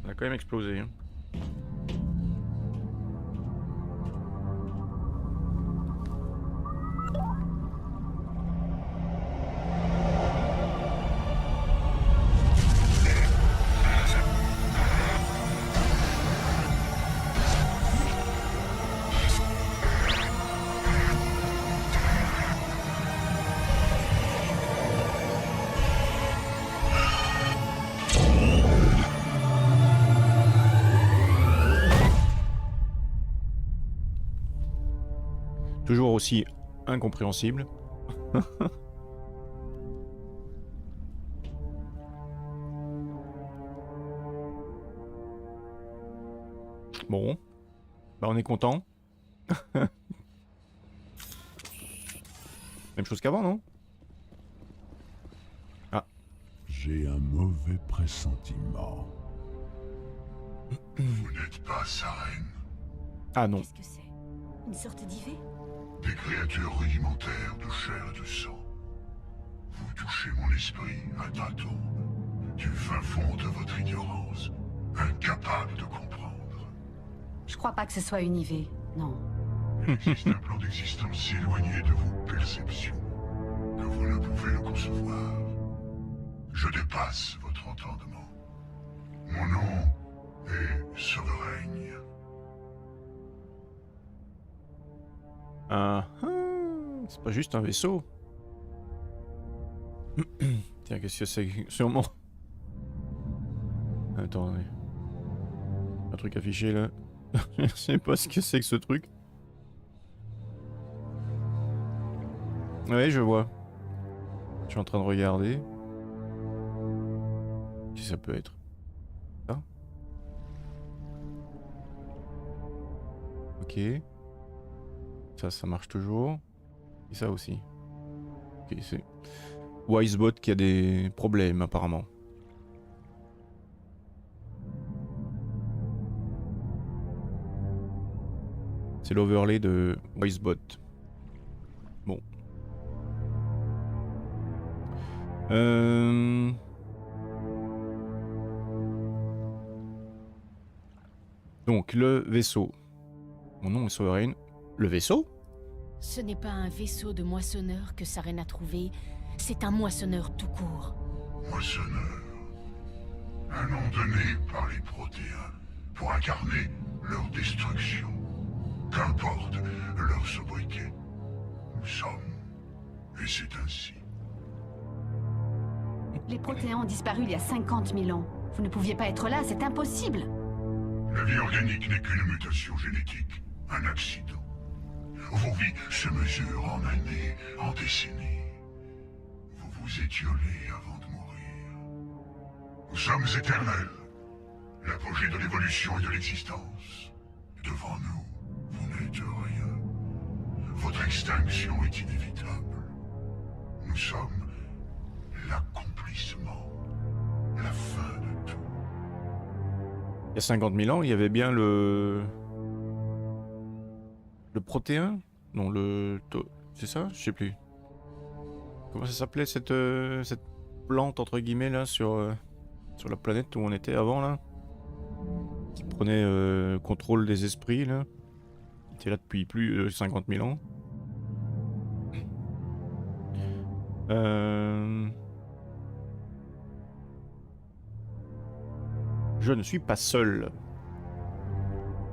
Ça a quand même explosé. Hein. Toujours aussi incompréhensible. Bon, bah on est content. Même chose qu'avant, non? Ah. J'ai un mauvais pressentiment. Vous n'êtes pas sa reine. Ah non. Qu'est-ce que c'est? Une sorte d'ivée? Des créatures rudimentaires de chair et de sang. Vous touchez mon esprit à tâtons, du fin fond de votre ignorance, incapable de comprendre. Je crois pas que ce soit une ivée, non. Il existe un plan d'existence si éloigné de vos perceptions que vous ne pouvez le concevoir. Je dépasse votre entendement. Mon nom est Sovereigne. Ah, c'est pas juste un vaisseau. Tiens, qu'est-ce que c'est? Sûrement. Attendez. Un truc affiché là. Je sais pas ce que c'est que ce truc. Ouais, je vois. Je suis en train de regarder. Qu'est-ce que ça peut être? Ça? Ok. Ça marche toujours. Et ça aussi. Ok, c'est Wisebot qui a des problèmes apparemment. C'est l'overlay de Wisebot. Bon. Donc, le vaisseau. Mon nom est Sovereign. Le vaisseau? Ce n'est pas un vaisseau de moissonneur que Saren a trouvé, c'est un moissonneur tout court. Moissonneur. Un nom donné par les Protéens pour incarner leur destruction. Qu'importe leur sobriquet. Nous sommes. Et c'est ainsi. Les Protéens ont disparu il y a 50 000 ans. Vous ne pouviez pas être là, c'est impossible. La vie organique n'est qu'une mutation génétique, un accident. Vos vies se mesurent en années, en décennies. Vous vous étiolez avant de mourir. Nous sommes éternels. L'apogée de l'évolution et de l'existence. Devant nous, vous n'êtes rien. Votre extinction est inévitable. Nous sommes l'accomplissement, la fin de tout. Il y a 50 000 ans, il y avait bien le protéin? Non, c'est ça? Je sais plus. Comment ça s'appelait cette plante entre guillemets là sur la planète où on était avant là? Qui prenait contrôle des esprits là? Qui était là depuis plus de 50 000 ans. Je ne suis pas seul.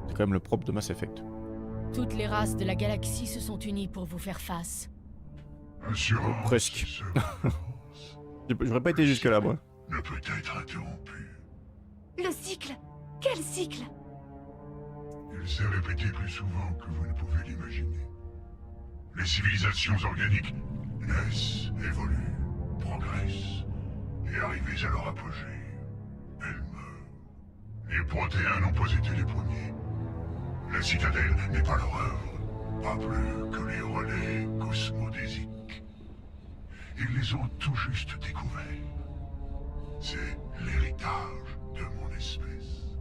C'est quand même le propre de Mass Effect. Toutes les races de la galaxie se sont unies pour vous faire face. Assurance, Presque. surveillance, J'aurais pas été jusque là moi. ne peut être interrompu. Le cycle! Quel cycle? Il s'est répété plus souvent que vous ne pouvez l'imaginer. Les civilisations organiques naissent, évoluent, progressent, et arrivées à leur apogée, elles meurent. Les Protéens n'ont pas été les premiers. La citadelle n'est pas leur œuvre, pas plus que les relais cosmodésiques. Ils les ont tout juste découverts. C'est l'héritage de mon espèce.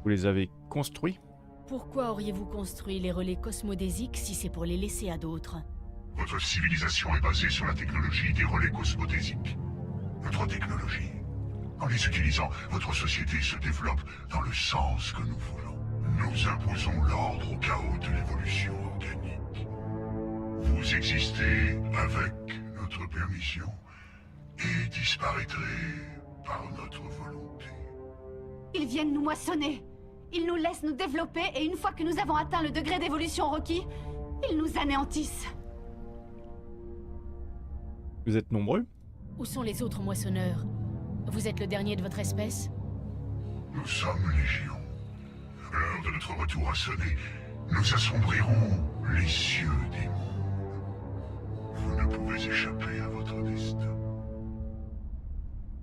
Vous les avez construits? Pourquoi auriez-vous construit les relais cosmodésiques si c'est pour les laisser à d'autres? Votre civilisation est basée sur la technologie des relais cosmodésiques. Notre technologie En les utilisant, votre société se développe dans le sens que nous voulons. Nous imposons l'ordre au chaos de l'évolution organique. Vous existez avec notre permission et disparaîtrez par notre volonté. Ils viennent nous moissonner. Ils nous laissent nous développer et une fois que nous avons atteint le degré d'évolution requis, ils nous anéantissent. Vous êtes nombreux? Où sont les autres moissonneurs? Vous êtes le dernier de votre espèce? Nous sommes légion. L'heure de notre retour a sonné. Nous assombrirons les cieux des mondes. Vous ne pouvez échapper à votre destin.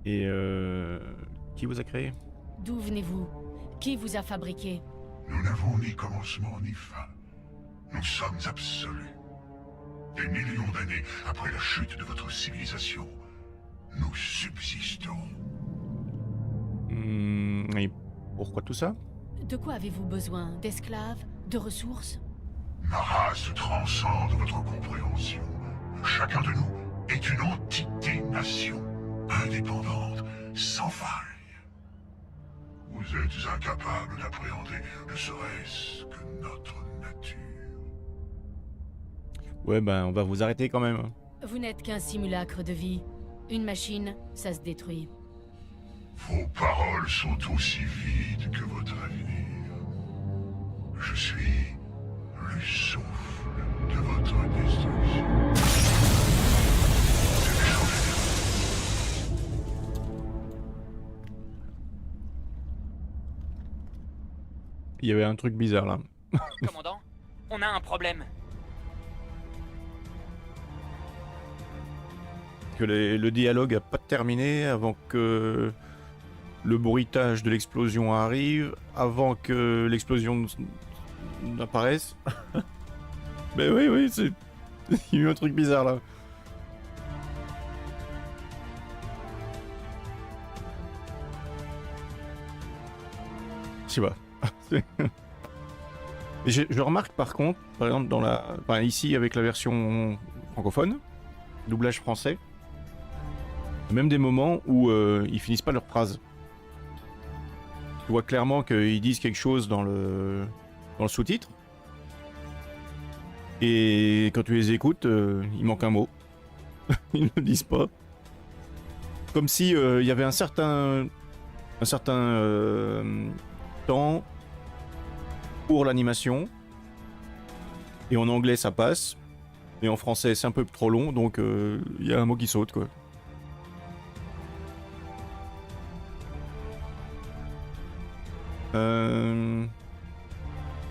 Et qui vous a créé? D'où venez-vous? Qui vous a fabriqué? Nous n'avons ni commencement ni fin. Nous sommes absolus. Des millions d'années après la chute de votre civilisation, nous subsistons. Et pourquoi tout ça? De quoi avez-vous besoin? D'esclaves? De ressources? Ma race transcende votre compréhension. Chacun de nous est une entité-nation, indépendante, sans faille. Vous êtes incapable d'appréhender ne serait-ce que notre nature. Ouais, ben on va vous arrêter quand même. Vous n'êtes qu'un simulacre de vie. Une machine, ça se détruit. Vos paroles sont aussi vides que votre avenir. Je suis le souffle de votre destruction. Vous avez changé. Il y avait un truc bizarre là. Commandant, on a un problème. Que le dialogue a pas terminé avant que le bruitage de l'explosion arrive, avant que l'explosion n'apparaisse. Mais oui, c'est... Il y a eu un truc bizarre là. Je sais pas. Mais je remarque par contre, par exemple dans la... Enfin, ici avec la version francophone, doublage français, même des moments où ils finissent pas leur phrase. Tu vois clairement qu'ils disent quelque chose dans le sous-titre. Et quand tu les écoutes, il manque un mot. Ils ne le disent pas. Comme si il y avait un certain temps pour l'animation. Et en anglais ça passe. Et en français c'est un peu trop long, donc il y a un mot qui saute quoi.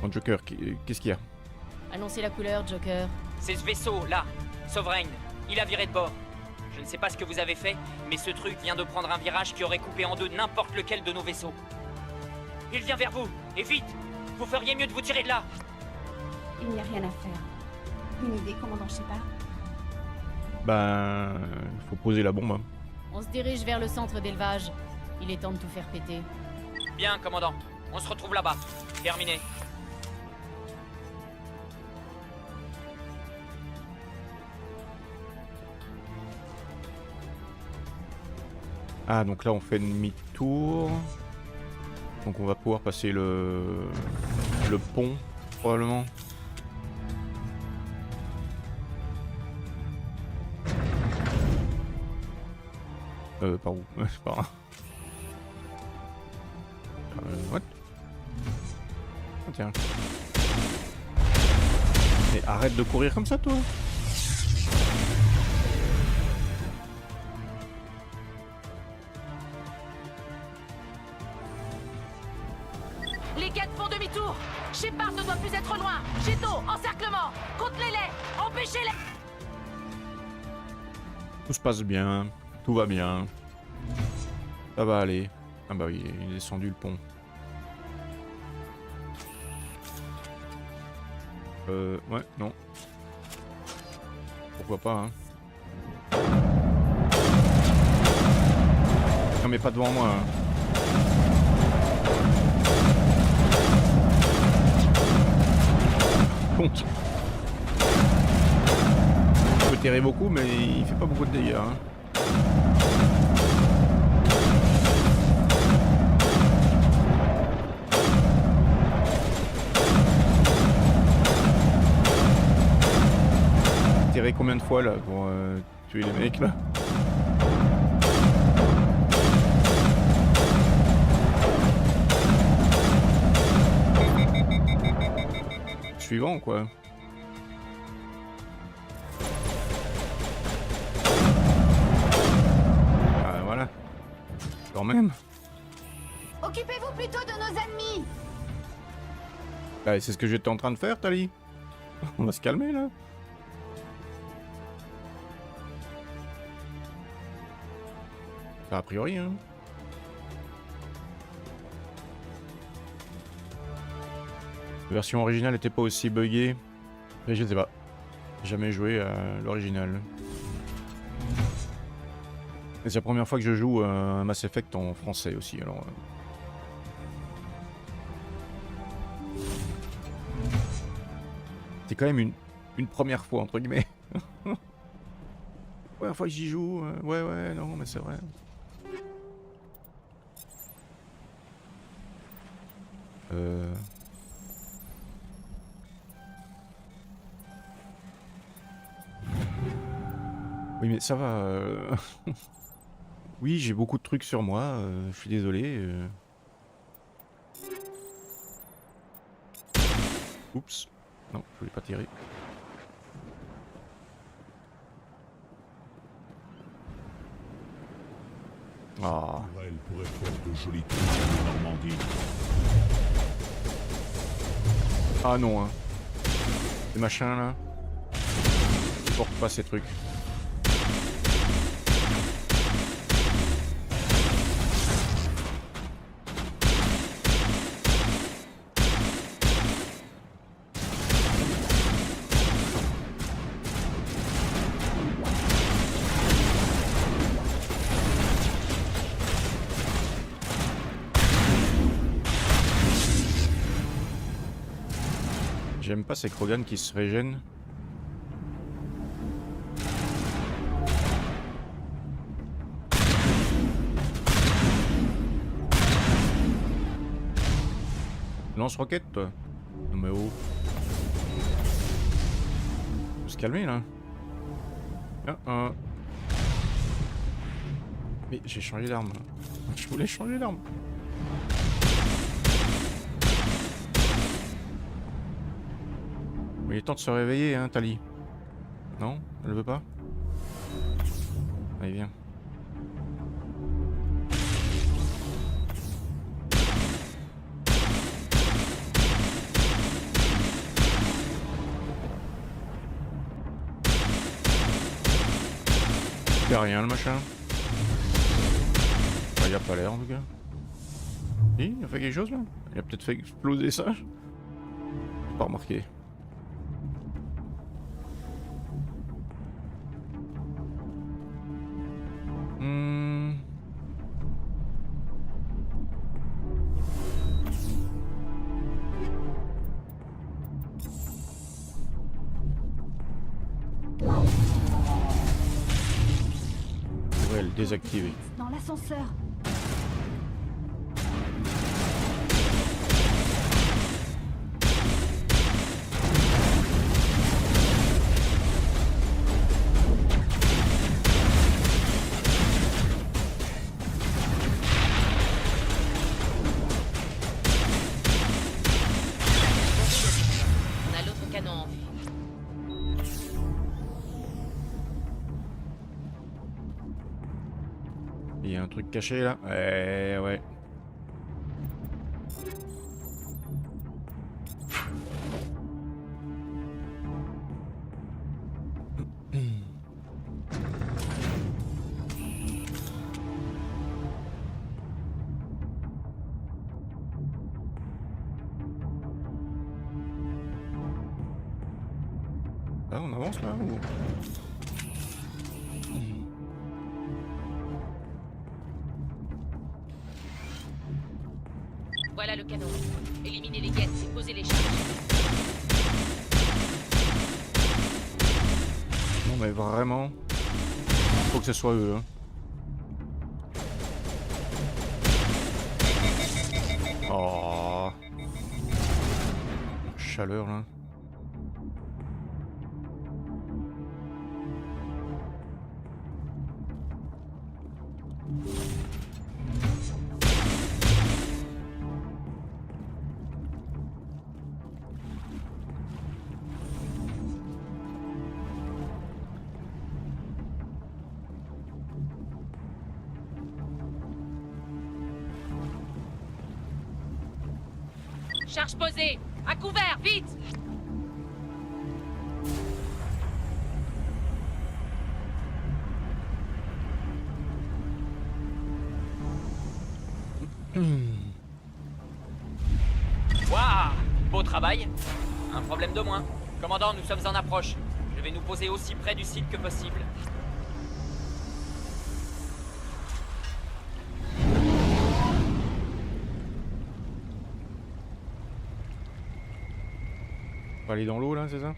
Oh, Joker, qu'est-ce qu'il y a? Annoncez la couleur, Joker. C'est ce vaisseau, là. Sovereign. Il a viré de bord. Je ne sais pas ce que vous avez fait, mais ce truc vient de prendre un virage qui aurait coupé en deux n'importe lequel de nos vaisseaux. Il vient vers vous, et vite! Vous feriez mieux de vous tirer de là! Il n'y a rien à faire. Une idée, commandant Shepard? Ben... il faut poser la bombe. Hein. On se dirige vers le centre d'élevage. Il est temps de tout faire péter. Bien, commandant. On se retrouve là-bas. Terminé. Ah, donc là on fait demi-tour. Donc on va pouvoir passer le pont, probablement. Par où? C'est par là. What? Ah, tiens. Mais arrête de courir comme ça, toi! Les gars font demi-tour. Shepard ne doit plus être loin. Jetto, encerclement. Contenez-les. Empêchez-les. Tout se passe bien, tout va bien. Ça va aller. Ah bah oui, il est descendu le pont. Ouais, non. Pourquoi pas, hein. Non mais pas devant moi, hein. Bon. Il peut tirer beaucoup, mais il fait pas beaucoup de dégâts, hein. fois là pour tuer les mecs là. Suivant quoi. Ah voilà. Quand même. Occupez-vous plutôt de nos ennemis. Bah, c'est ce que j'étais en train de faire, Tali. On va se calmer là. A priori, hein. La version originale n'était pas aussi buggée. Mais je sais pas. J'ai jamais joué à l'original. Et c'est la première fois que je joue un Mass Effect en français aussi, alors... C'est quand même une première fois, entre guillemets. Première fois que j'y joue, ouais, non, mais c'est vrai. Oui, mais ça va. Oui, j'ai beaucoup de trucs sur moi, je suis désolé. Oups. Non, je voulais pas tirer. Ah. Elle pourrait faire de jolis trucs en Normandie. Ah non, hein. Ces machins là. Je porte pas ces trucs. J'aime pas ces Krogan qui se régènent. Lance-roquette, toi. Non mais oh. Faut se calmer là. Mais j'ai changé d'arme. Je voulais changer d'arme. Il est temps de se réveiller, hein, Tali. Non? Elle veut pas? Allez, viens. Il y a rien, le machin. Il a pas l'air, en tout cas. Si, il a fait quelque chose, là? Il a peut-être fait exploser ça? J'ai pas remarqué. Ouais, le désactiver. Dans l'ascenseur. On a l'autre canon en vue. Il y a un truc caché là. Ouais. Ah, on avance là ou... Voilà le canon. Éliminez les guettes et posez les charges. Non mais vraiment, faut que ce soit eux. Hein. Oh, chaleur là. Charge posée. À couvert, vite. Waouh! Beau travail. Un problème de moins. Commandant, nous sommes en approche. Je vais nous poser aussi près du site que possible. On va aller dans l'eau là, c'est ça?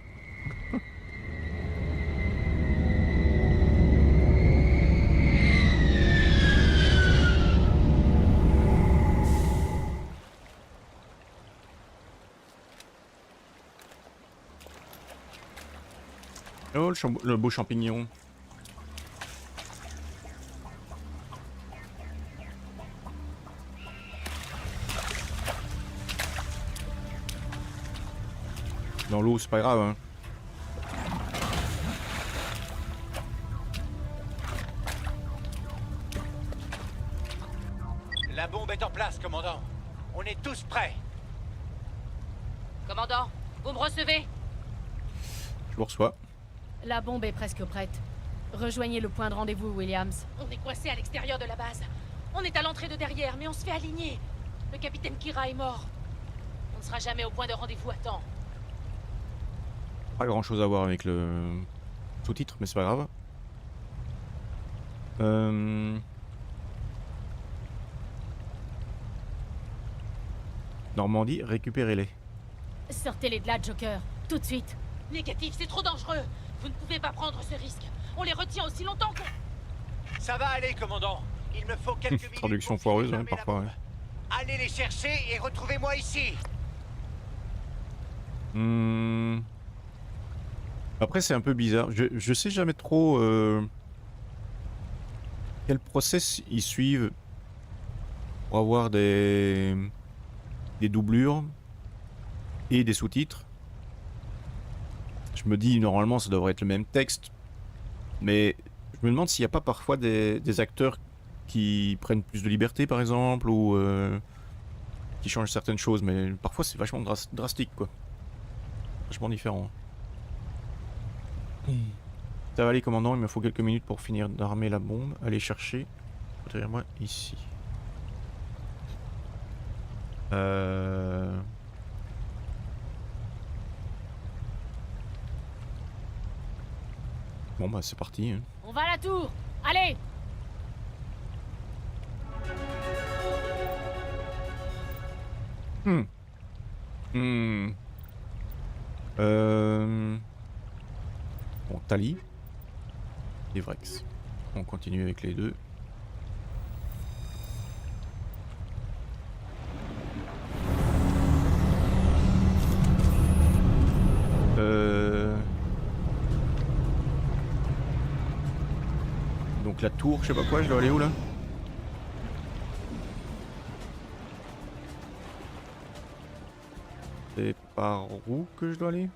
Oh, le beau champignon. Dans l'eau, c'est pas grave, hein. La bombe est en place, commandant. On est tous prêts. Commandant, vous me recevez? Je vous reçois. La bombe est presque prête. Rejoignez le point de rendez-vous, Williams. On est coincé à l'extérieur de la base. On est à l'entrée de derrière, mais on se fait aligner. Le capitaine Kira est mort. On ne sera jamais au point de rendez-vous à temps. Pas grand chose à voir avec le sous-titre, mais c'est pas grave. Normandie, récupérez-les. Sortez-les de là, Joker. Tout de suite. Négatif, c'est trop dangereux. Vous ne pouvez pas prendre ce risque. On les retient aussi longtemps qu'on... Ça va aller, commandant. Il me faut quelques minutes. Traduction pour foireuse, fermer hein, la parfois. bombe. Allez les chercher et retrouvez-moi ici. Après, c'est un peu bizarre. Je sais jamais trop quel process ils suivent pour avoir des doublures et des sous-titres. Je me dis, normalement, ça devrait être le même texte. Mais je me demande s'il n'y a pas parfois des acteurs qui prennent plus de liberté, par exemple, ou qui changent certaines choses. Mais parfois, c'est vachement drastique, quoi. Vachement différent. Ça va aller, commandant, il me faut quelques minutes pour finir d'armer la bombe. Allez chercher. Derrière moi, ici. Bon bah c'est parti. Hein. On va à la tour. Allez. Bon, Tali. Et Vrex. On continue avec les deux. Donc la tour, je sais pas quoi, je dois aller où là? C'est par où que je dois aller?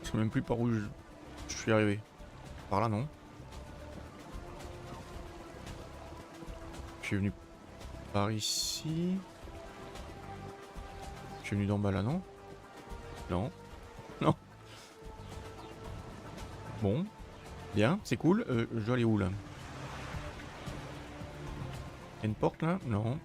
Je sais même plus par où je suis arrivé. Par là, non? Je suis venu par ici. Je suis venu d'en bas là, non? Non. Non. Bon. Bien, c'est cool. Je dois aller où là? Il y a une porte là? Non.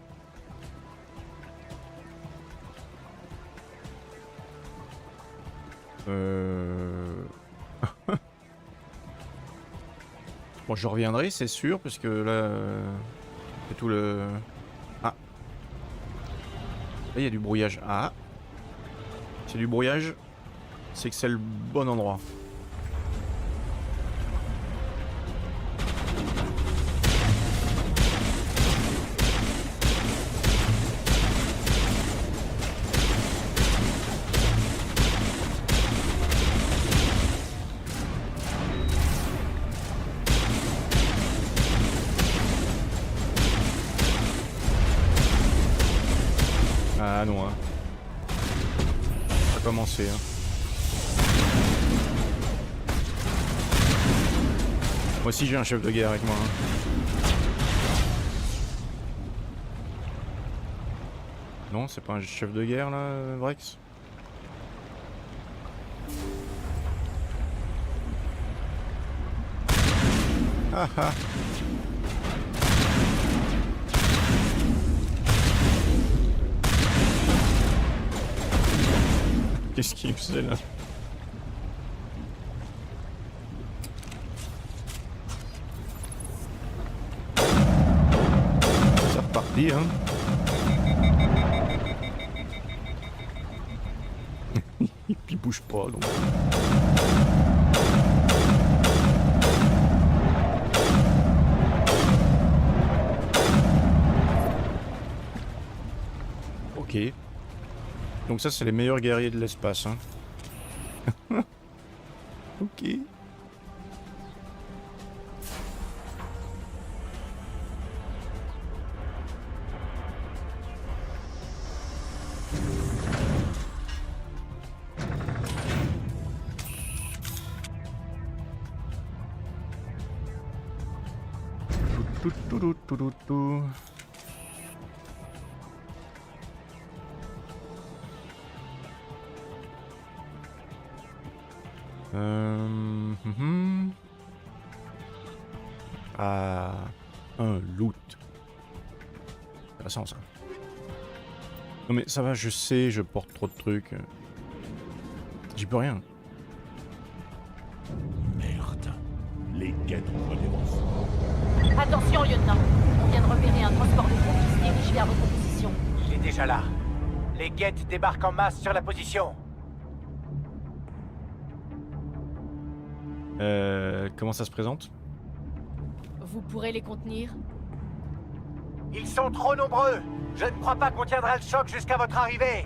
Bon, je reviendrai, c'est sûr, parce que là, c'est tout le... Ah. Là, il y a du brouillage. Ah. C'est du brouillage. C'est que c'est le bon endroit. Ah non, hein. Ça a commencé, hein. Moi aussi j'ai un chef de guerre avec moi. Hein. Non, c'est pas un chef de guerre là, Brex? Ah ah. Qu'est-ce qu'il faisait là? C'est reparti hein. Il bouge pas donc. Ok. Donc ça c'est les meilleurs guerriers de l'espace hein. Ok. Tout. Ah, un loot. Intéressant ça. Non mais ça va, je sais, je porte trop de trucs. J'y peux rien. Merde. Les guettes ont redévancé. Attention, lieutenant. On vient de repérer un transport de troupes qui se dirige vers votre position. Il est déjà là. Les guettes débarquent en masse sur la position. Comment ça se présente? Vous pourrez les contenir? Ils sont trop nombreux. Je ne crois pas qu'on tiendra le choc jusqu'à votre arrivée.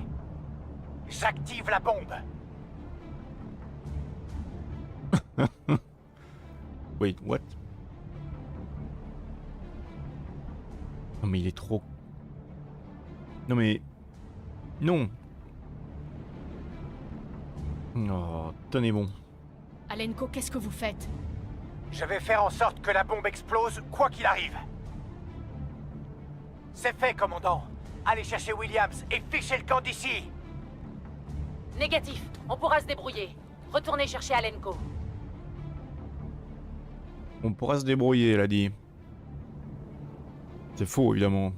J'active la bombe. Wait, what? Non mais il est trop... Non mais... Non. Oh, tenez bon. Alenko, qu'est-ce que vous faites? Je vais faire en sorte que la bombe explose, quoi qu'il arrive. C'est fait, commandant. Allez chercher Williams et fichez le camp d'ici. Négatif. On pourra se débrouiller. Retournez chercher Alenko. On pourra se débrouiller, elle a dit. C'est faux, évidemment.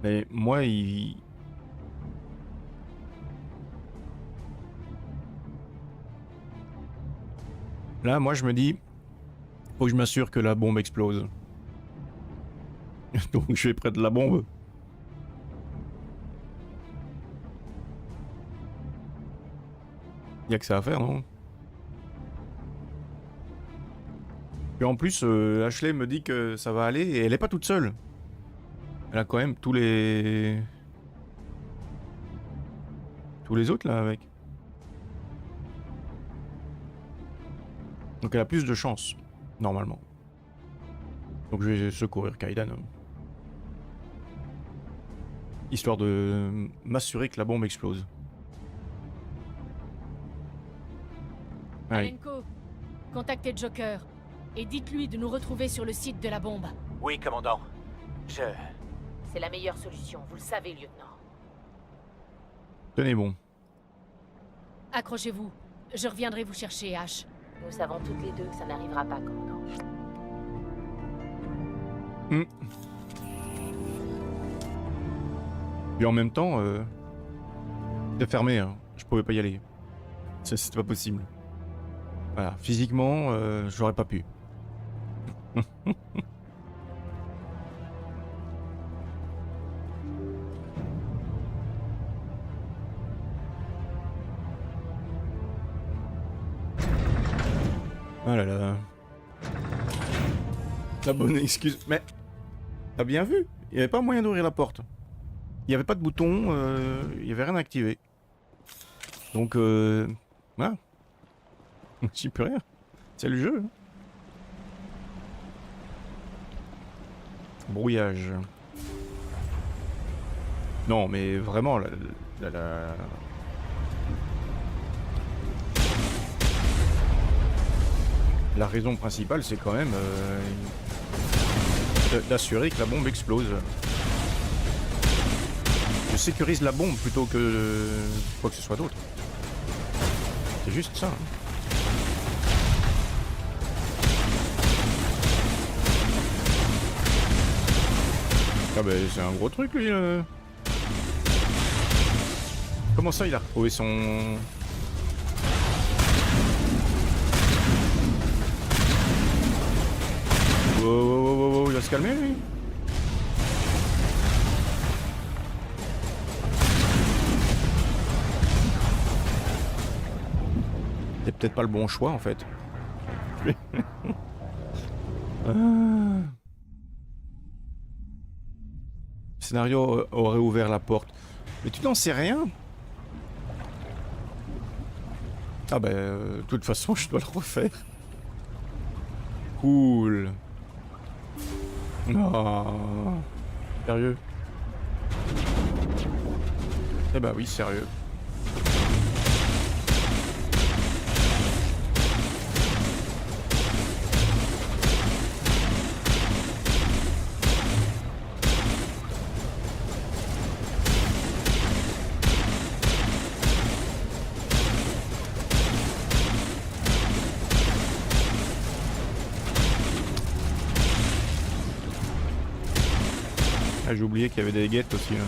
Mais moi, il... Là, moi, je me dis... Faut que je m'assure que la bombe explose. Donc, je vais près de la bombe. Y'a que ça à faire, non? Et en plus, Ashley me dit que ça va aller et elle est pas toute seule. Elle a quand même tous les autres là avec. Donc elle a plus de chance, normalement. Donc je vais secourir Kaidan. Histoire de m'assurer que la bombe explose. Allez. Alenko, contactez Joker et dites-lui de nous retrouver sur le site de la bombe. Oui, commandant. C'est la meilleure solution, vous le savez, lieutenant. Tenez bon. Accrochez-vous, je reviendrai vous chercher, Ash. Nous savons toutes les deux que ça n'arrivera pas, commandant. Et en même temps, c'était fermé, hein. Je pouvais pas y aller. C'était pas possible. Voilà, physiquement, j'aurais pas pu. Ah là là. La bonne excuse. Mais... T'as bien vu? Il n'y avait pas moyen d'ouvrir la porte. Il n'y avait pas de bouton, il n'y avait rien activé. Donc, voilà. J'y peux rien. C'est le jeu. Brouillage. Non, mais vraiment, La raison principale, c'est quand même d'assurer que la bombe explose. Je sécurise la bombe plutôt que quoi que ce soit d'autre. C'est juste ça. Hein. Ah bah c'est un gros truc lui. Comment ça il a retrouvé son... Wow, il va se calmer lui. C'est peut-être pas le bon choix en fait. Le scénario aurait ouvert la porte. Mais tu n'en sais rien. Ah bah de toute façon je dois le refaire. Cool. Oh. Sérieux? Eh bah oui, sérieux. Ah, j'ai oublié qu'il y avait des guettes aussi là.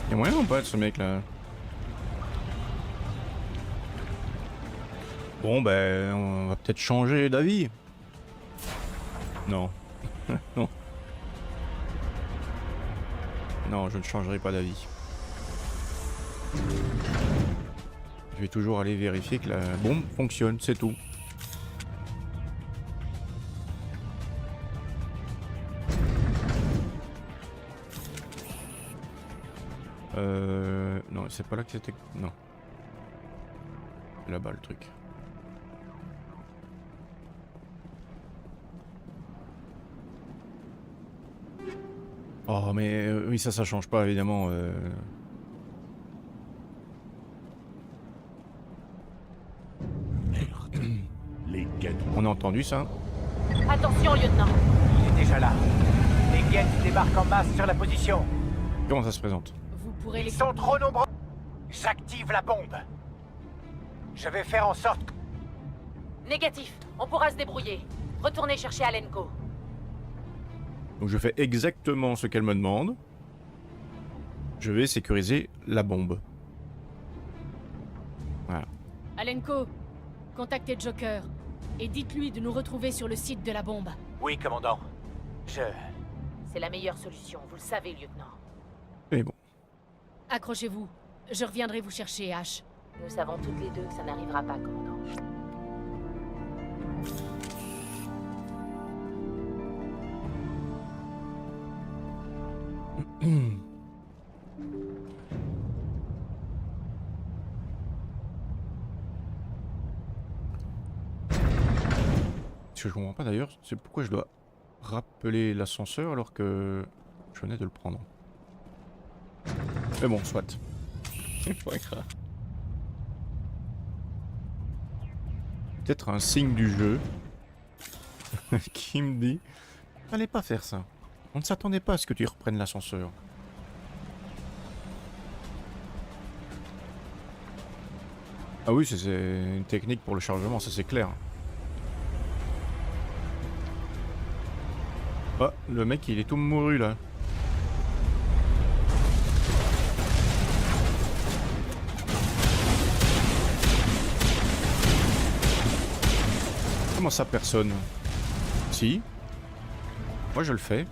Y'a moyen ou pas de ce mec là? Bon ben on va peut-être changer d'avis. Non. Non. Non, je ne changerai pas d'avis. Je vais toujours aller vérifier que la bombe fonctionne, c'est tout. Non, c'est pas là que c'était... Non. Là-bas le truc. Oh mais oui ça change pas évidemment. Les guettes ont... On a entendu ça? Attention, lieutenant. Il est déjà là. Les guettes débarquent en masse sur la position. Comment ça se présente? Vous pourrez les... Ils sont trop nombreux. J'active la bombe. Je vais faire en sorte... Négatif. On pourra se débrouiller. Retournez chercher Alenko. Donc je fais exactement ce qu'elle me demande. Je vais sécuriser la bombe. Voilà. Alenko, contactez Joker. Et dites-lui de nous retrouver sur le site de la bombe. Oui, commandant. C'est la meilleure solution, vous le savez, lieutenant. Mais bon. Accrochez-vous. Je reviendrai vous chercher, H. Nous savons toutes les deux que ça n'arrivera pas, commandant. Ce que je comprends pas d'ailleurs, c'est pourquoi je dois rappeler l'ascenseur alors que je venais de le prendre. Mais bon, soit. C'est pas grave. Peut-être un signe du jeu qui me dit fallait pas faire ça. On ne s'attendait pas à ce que tu reprennes l'ascenseur. Ah oui, c'est une technique pour le chargement, ça c'est clair. Ah, le mec il est tout mouru là. Comment ça personne? Si. Moi je le fais.